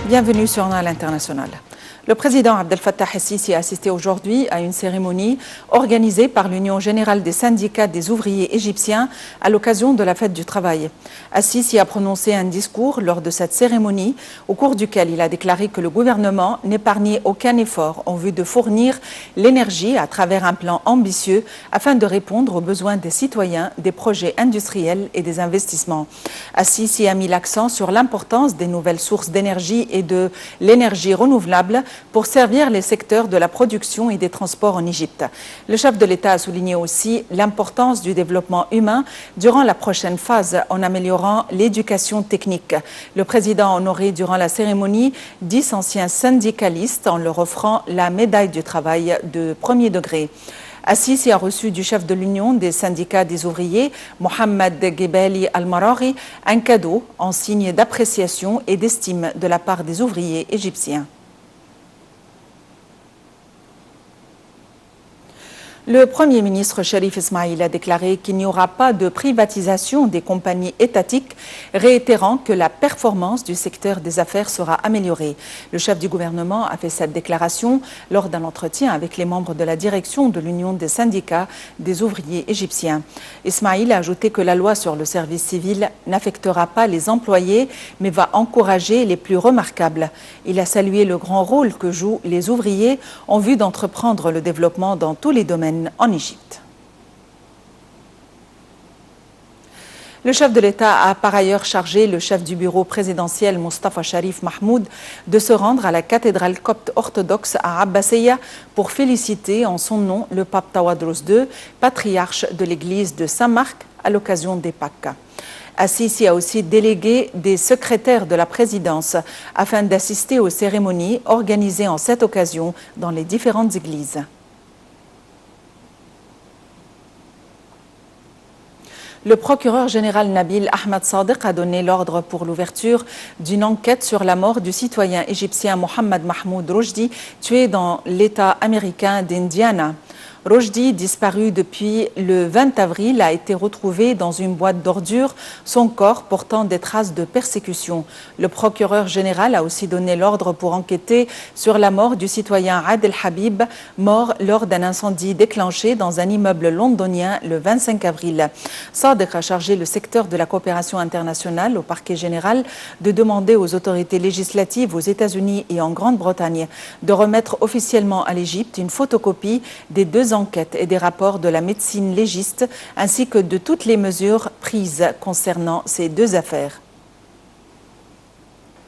Bienvenue sur Nal International. Le président Abdel Fattah el-Sisi a assisté aujourd'hui à une cérémonie organisée par l'Union générale des syndicats des ouvriers égyptiens à l'occasion de la fête du travail. El-Sisi a prononcé un discours lors de cette cérémonie au cours duquel il a déclaré que le gouvernement n'épargnait aucun effort en vue de fournir l'énergie à travers un plan ambitieux afin de répondre aux besoins des citoyens, des projets industriels et des investissements. El-Sisi a mis l'accent sur l'importance des nouvelles sources d'énergie et de l'énergie renouvelable pour servir les secteurs de la production et des transports en Égypte. Le chef de l'État a souligné aussi l'importance du développement humain durant la prochaine phase en améliorant l'éducation technique. Le président a honoré durant la cérémonie 10 anciens syndicalistes en leur offrant la médaille du travail de premier degré. El-Sisi a reçu du chef de l'Union des syndicats des ouvriers, Mohamed Ghebali Al-Maraghi, un cadeau en signe d'appréciation et d'estime de la part des ouvriers égyptiens. Le Premier ministre Cherif Ismaïl a déclaré qu'il n'y aura pas de privatisation des compagnies étatiques, réitérant que la performance du secteur des affaires sera améliorée. Le chef du gouvernement a fait cette déclaration lors d'un entretien avec les membres de la direction de l'Union des syndicats des ouvriers égyptiens. Ismaïl a ajouté que la loi sur le service civil n'affectera pas les employés, mais va encourager les plus remarquables. Il a salué le grand rôle que jouent les ouvriers en vue d'entreprendre le développement dans tous les domaines en Égypte. Le chef de l'État a par ailleurs chargé le chef du bureau présidentiel Mustafa Sharif Mahmoud de se rendre à la cathédrale copte orthodoxe à Abbasiyya pour féliciter en son nom le pape Tawadros II, patriarche de l'église de Saint-Marc à l'occasion des Pâques. El-Sisi a aussi délégué des secrétaires de la présidence afin d'assister aux cérémonies organisées en cette occasion dans les différentes églises. Le procureur général Nabil Ahmed Sadiq a donné l'ordre pour l'ouverture d'une enquête sur la mort du citoyen égyptien Mohamed Mahmoud Rochdi, tué dans l'État américain d'Indiana. Rochdi, disparu depuis le 20 avril, a été retrouvé dans une boîte d'ordures, son corps portant des traces de persécution. Le procureur général a aussi donné l'ordre pour enquêter sur la mort du citoyen Adel Habib, mort lors d'un incendie déclenché dans un immeuble londonien le 25 avril. Sadiq a chargé le secteur de la coopération internationale au parquet général de demander aux autorités législatives aux États-Unis et en Grande-Bretagne de remettre officiellement à l'Égypte une photocopie des deux enquêtes et des rapports de la médecine légiste ainsi que de toutes les mesures prises concernant ces deux affaires.